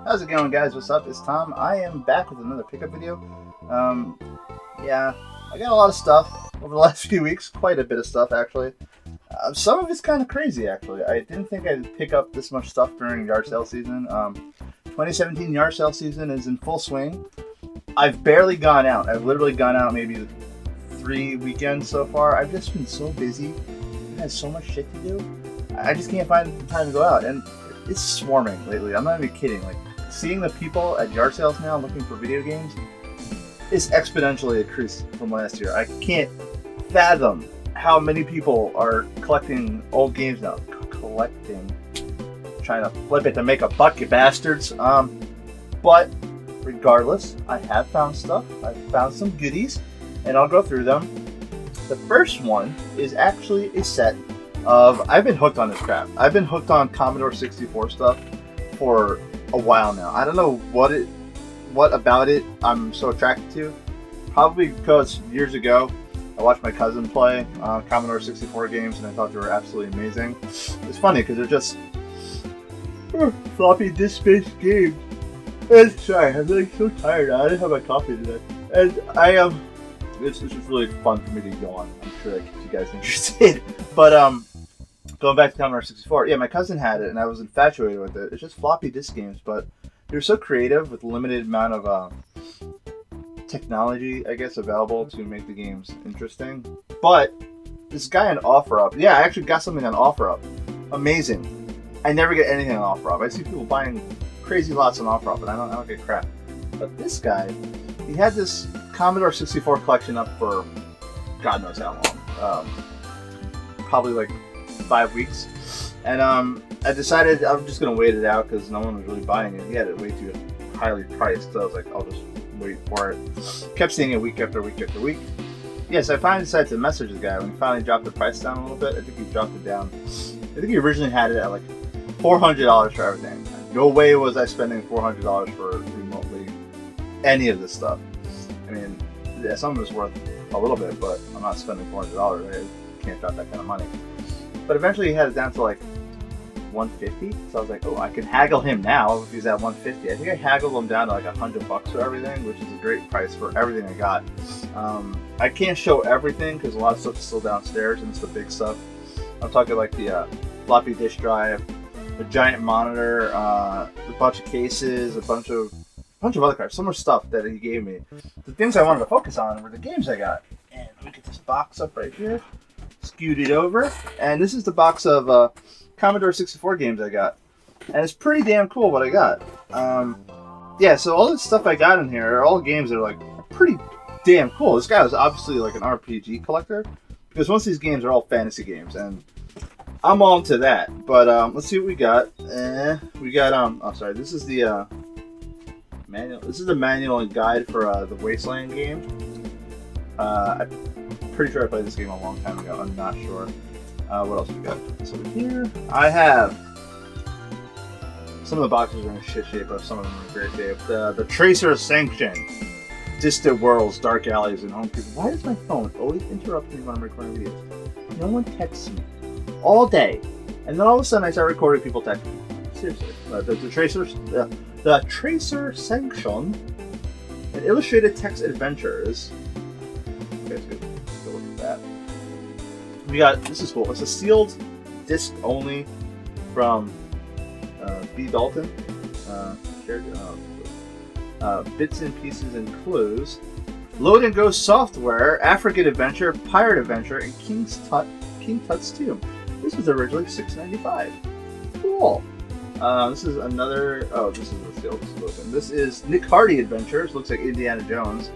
How's it going, guys? What's up? It's Tom. I am back with another pickup video. Yeah, I got a lot of stuff over the last few weeks. Quite a bit of stuff, actually. Some of it's kind of crazy, actually. I didn't think I'd pick up this much stuff during yard sale season. 2017 yard sale season is in full swing. I've barely gone out. I've literally gone out maybe 3 weekends so far. I've just been so busy. I had so much shit to do. I just can't find the time to go out, and it's swarming lately. I'm not even kidding. Like, seeing the people at yard sales now looking for video games is exponentially increased from last year. I can't fathom how many people are collecting old games now. Trying to flip it to make a buck, you bastards. But regardless, I have found stuff. I've found some goodies, and I'll go through them. The first one is actually a set of, I've been hooked on this crap. I've been hooked on Commodore 64 stuff for a while now. I don't know what about it I'm so attracted to. Probably because years ago I watched my cousin play Commodore 64 games, and I thought they were absolutely amazing. It's funny because they're just floppy disk-based games. And sorry, I'm like so tired. I didn't have my coffee today, and it's just really fun for me to go on. I'm sure that keeps you guys interested. But going back to Commodore 64, yeah, my cousin had it, and I was infatuated with it. It's just floppy disk games, but they're so creative with limited amount of technology, I guess, available to make the games interesting. But this guy on OfferUp, yeah, I actually got something on OfferUp. Amazing. I never get anything on OfferUp. I see people buying crazy lots on OfferUp, and I don't get crap. But this guy, he had this Commodore 64 collection up for God knows how long. Probably like 5 weeks. And I decided I'm just going to wait it out because no one was really buying it. He had it way too highly priced, so I was like, I'll just wait for it. Kept seeing it week after week after week. Yes, I finally decided to message the guy when he finally dropped the price down a little bit. I think he dropped it down. I think he originally had it at like $400 for everything. No way was I spending $400 for remotely any of this stuff. I mean, yeah, some of it's worth a little bit, but I'm not spending $400. I can't drop that kind of money. But eventually he had it down to like $150. So I was like, oh, I can haggle him now if he's at $150. I think I haggled him down to like $100 for everything, which is a great price for everything I got. I can't show everything because a lot of stuff is still downstairs, and it's the big stuff. I'm talking like the floppy disk drive, a giant monitor, a bunch of cases, a bunch of other crap, so much stuff that he gave me. The things I wanted to focus on were the games I got. And let me get this box up right here. Scoot it over, and this is the box of Commodore 64 games I got, and it's pretty damn cool what I got. Yeah, so all this stuff I got in here are all games that are like pretty damn cool. This guy was obviously like an RPG collector, because most of these games are all fantasy games, and I'm all into that. But let's see what we got. We got oh sorry, this is the manual. This is the manual and guide for the Wasteland game. I'm pretty sure I played this game a long time ago. I'm not sure. What else we got? So here I have some of the boxes are in shit shape, but some of them are in great shape. The Tracer Sanction, Distant Worlds, Dark Alleys, and Home People. Why does my phone always interrupt me when I'm recording videos? No one texts me all day, and then all of a sudden I start recording people texting me. Seriously, the Tracer Sanction, an illustrated text adventures. Okay, let's go look at that. We got, this is cool. It's a sealed disc only from B. Dalton. Bits and Pieces and Clues. Load and Go Software, African Adventure, Pirate Adventure, and King Tut's Tomb. This was originally $6.95. Cool. This is another. Oh, this is the sealed open. This is Nick Hardy Adventures. Looks like Indiana Jones.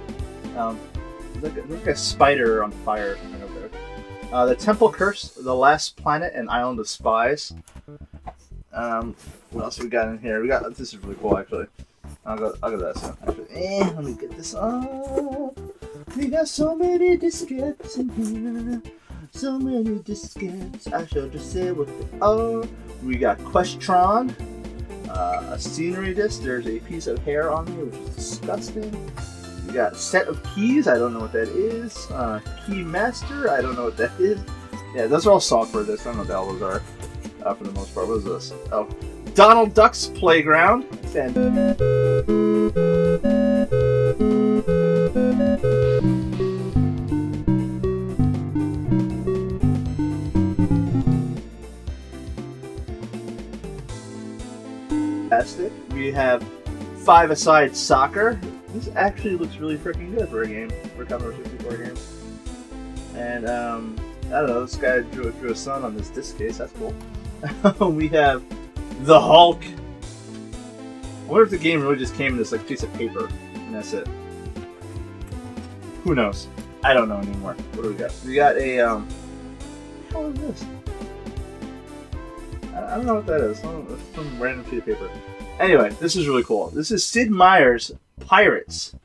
Look like a spider on fire coming over there. The Temple Curse, The Last Planet, and Island of Spies. What else we got in here? We got, this is really cool actually. I'll go to that soon. Actually, let me get this up. We got so many diskettes in here. So many diskettes. I shall just say what they are. We got Questron, a scenery disc. There's a piece of hair on here, which is disgusting. We got Set of Keys. I don't know what that is. Key Master. I don't know what that is. Yeah, those are all software discs. I don't know what the hell those are. For the most part. What is this? Oh, Donald Duck's Playground. And we have Five-A-Side Soccer. This actually looks really freaking good for a game, for a Commodore 64 game. And I don't know, this guy drew a sun on this disc case. That's cool. We have the Hulk. I wonder if the game really just came in this like piece of paper and that's it. Who knows? I don't know anymore. What do we got? We got a what the hell is this? I don't know what that is. Some random sheet of paper. Anyway, this is really cool. This is Sid Meier's Pirates.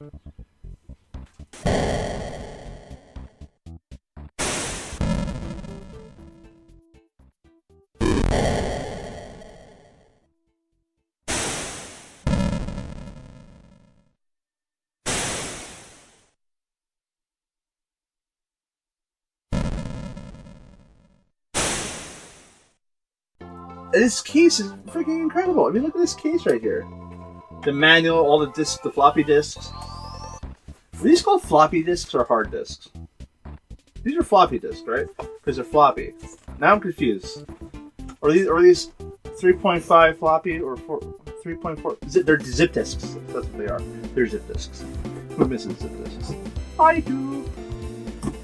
This case is freaking incredible. I mean, look at this case right here. The manual, all the discs, the floppy disks. Are these called floppy disks or hard disks? These are floppy disks, right? Because they're floppy. Now I'm confused. Are these 3.5 floppy or 3.4? They're zip disks. That's what they are. They're zip disks. Who misses zip disks? I do.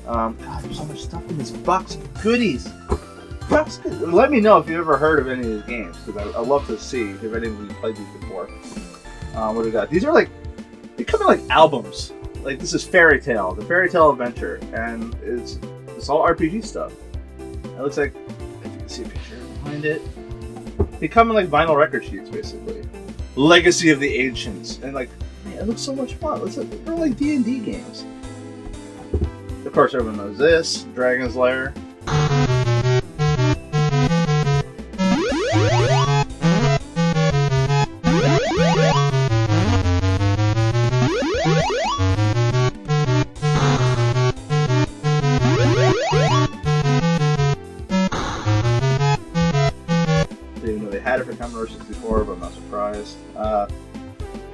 God, there's so much stuff in this box of goodies. Let me know if you've ever heard of any of these games, because I'd love to see if any of you played these before. What do we got? These are like, they come in like albums. Like this is Fairy Tale, the Fairy Tale Adventure, and it's all RPG stuff. It looks like, if you can see a picture behind it, they come in like vinyl record sheets basically. Legacy of the Ancients, and like, man, it looks so much fun. They're like D&D games. Of course, everyone knows this, Dragon's Lair. Had it for Commodore 64, but I'm not surprised.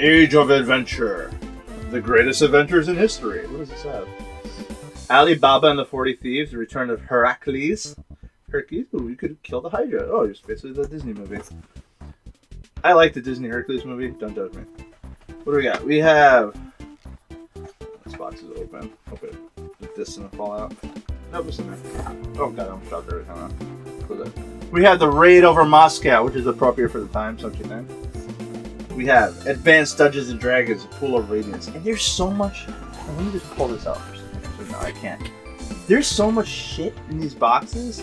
Age of Adventure. The greatest adventures in history. What does this have? Alibaba and the 40 Thieves, The Return of Heracles. Hercules? Ooh, you could kill the Hydra. Oh, it's basically the Disney movie. I like the Disney Hercules movie. Don't judge me. What do we got? We have... This box is open. Hope this doesn't fall out. Nope, it's in there. Oh god, I'm shocked every time. We have the Raid over Moscow, which is appropriate for the times, don't you think? We have Advanced Dungeons and Dragons, Pool of Radiance, and there's so much. Let me just pull this out for a second. Actually, no, I can't. There's so much shit in these boxes.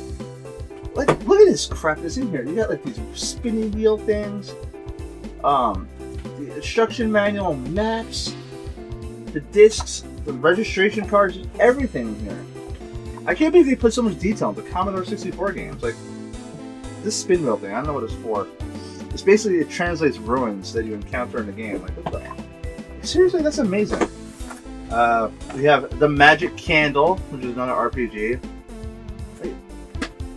Like, look at this crap that's in here. You got like these spinning wheel things, the instruction manual, maps, the discs, the registration cards, everything in here. I can't believe they put so much detail into Commodore 64 games. Like, this spin wheel thing, I don't know what it's for. It's basically, it translates ruins that you encounter in the game. Like, what the? Seriously, that's amazing. We have The Magic Candle, which is another RPG. Like,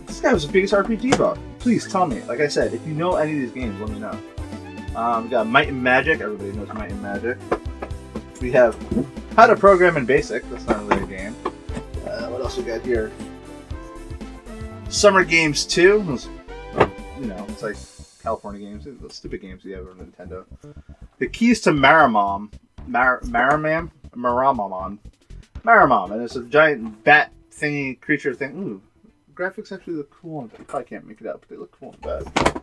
this guy was the biggest RPG buff. Please tell me. Like I said, if you know any of these games, let me know. We got Might and Magic. Everybody knows Might and Magic. We have How to Program in BASIC. That's not really a game. What else we got here? Summer Games 2. You know, it's like California games. The stupid games you have on Nintendo. The Keys to Maramon. Maramon? Maramon. And it's a giant bat thingy creature thing. Ooh, graphics actually look cool. You probably can't make it out, but they look cool and bad.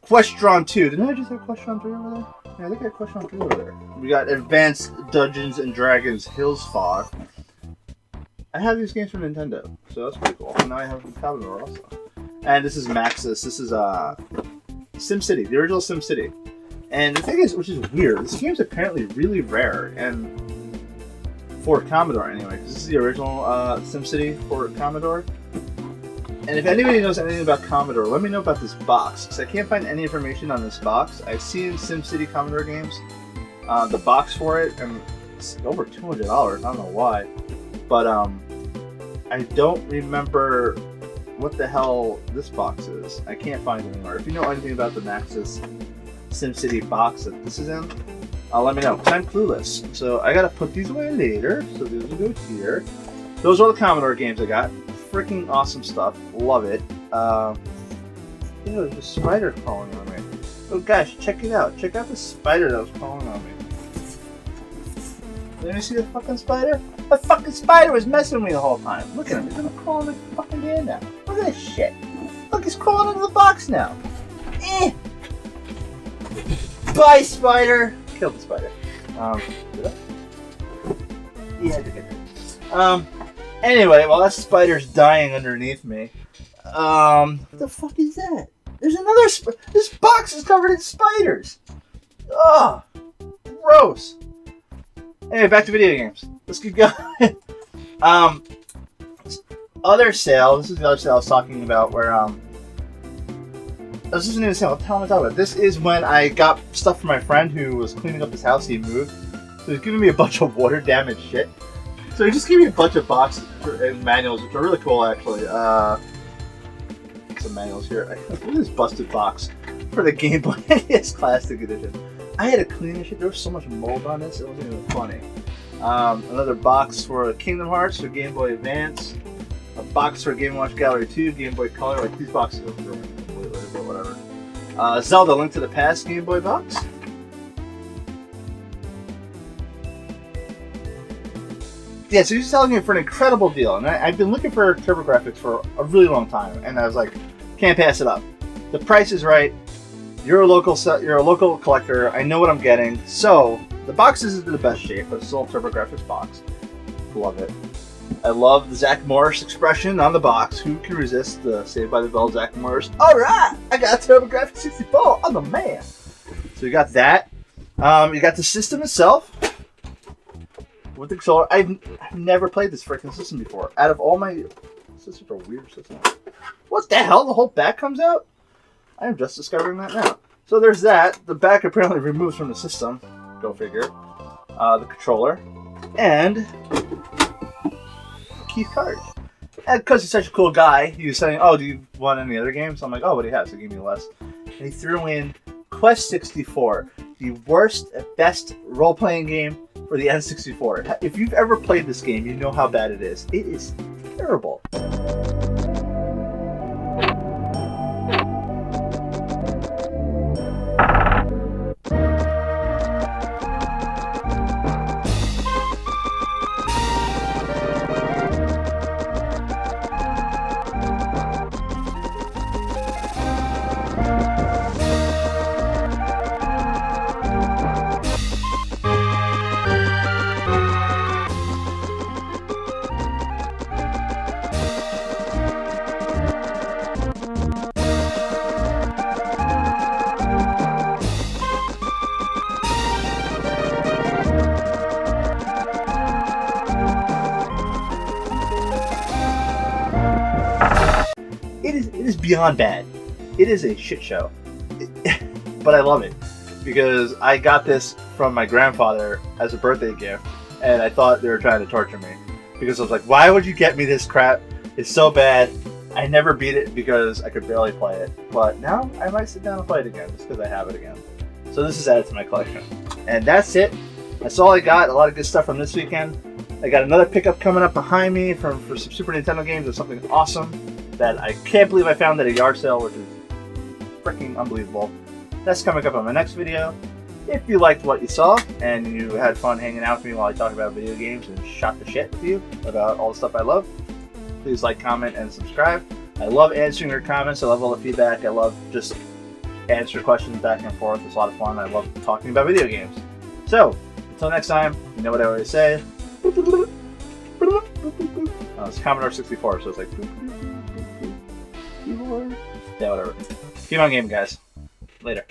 Questron 2. Didn't I just have Questron 3 over there? Yeah, I think I had Questron 3 over there. We got Advanced Dungeons and Dragons Hillsfar. I have these games from Nintendo, so that's pretty cool. And now I have them from Commodore also. And this is Maxis. This is SimCity, the original SimCity. And the thing is, which is weird, this game's apparently really rare, and for Commodore anyway, because this is the original SimCity for Commodore. And if anybody knows anything about Commodore, let me know about this box, because I can't find any information on this box. I've seen SimCity Commodore games, the box for it, and it's over $200. I don't know why. But I don't remember what the hell this box is. I can't find it anymore. If you know anything about the Maxis SimCity box that this is in, let me know, because I'm clueless. So I gotta put these away later. So these will go here. Those are the Commodore games I got. Freaking awesome stuff. Love it. You know, there's a spider crawling on me. Oh gosh, check it out. Check out the spider that was crawling on me. Did you see the fucking spider? The fucking spider was messing with me the whole time. Look at him. He's gonna crawl in the fucking hand now. Look at this shit. Look, he's crawling into the box now. Eh. Bye, spider. Killed the spider. Did I? Yeah, I did get it. Anyway, while that spider's dying underneath me, what the fuck is that? There's another this box is covered in spiders. Ugh. Gross. Anyway, back to video games. Let's keep going. Other sale. This is the other sale I was talking about where, this isn't even a sale. What the hell am I talking about? This is when I got stuff from my friend who was cleaning up his house. He moved. So he's giving me a bunch of water damaged shit. So he just gave me a bunch of boxes and manuals, which are really cool, actually. Some manuals here. Look at this busted box for the Game Boy NES Classic Edition. I had to clean this shit. There was so much mold on this, it wasn't even funny. Another box for Kingdom Hearts for Game Boy Advance. A box for Game & Watch Gallery 2, Game Boy Color. Like, these boxes are ruined completely, but whatever. Zelda Link to the Past Game Boy box. Yeah, so he's selling it for an incredible deal, and I've been looking for TurboGrafx for a really long time, and I was like, can't pass it up. The price is right. You're a local collector. I know what I'm getting. So the box isn't in the best shape, but it's still a TurboGrafx box. Love it. I love the Zach Morris expression on the box. Who can resist the Saved by the Bell Zach Morris? All right, I got a TurboGrafx 64. I'm the man. So you got that. You got the system itself. With the controller, I've never played this freaking system before. Out of all my systems, are weird systems. What the hell? The whole back comes out? I am just discovering that now. So there's that. The back apparently removes from the system. Go figure. The controller and the key card. And because he's such a cool guy, he was saying, "Oh, do you want any other games?" I'm like, "Oh, what do you have?" So he gave me less. And he threw in Quest 64, the worst, best role-playing game for the N64. If you've ever played this game, you know how bad it is. It is terrible. It is beyond bad. It is a shit show. But I love it because I got this from my grandfather as a birthday gift, and I thought they were trying to torture me because I was like, why would you get me this crap? It's so bad. I never beat it because I could barely play it, but now I might sit down and play it again just because I have it again. So this is added to my collection. And that's it. That's all I got. A lot of good stuff from this weekend. I got another pickup coming up behind me for some Super Nintendo games. There's something awesome that I can't believe I found at a yard sale, which is freaking unbelievable. That's coming up on my next video. If you liked what you saw and you had fun hanging out with me while I talk about video games and shot the shit with you about all the stuff I love, please like, comment, and subscribe. I love answering your comments. I love all the feedback. I love just answering questions back and forth. It's a lot of fun. I love talking about video games. So, until next time, you know what I always say. It's Commodore 64, so it's like... Yeah, whatever. Keep on gaming, guys. Later.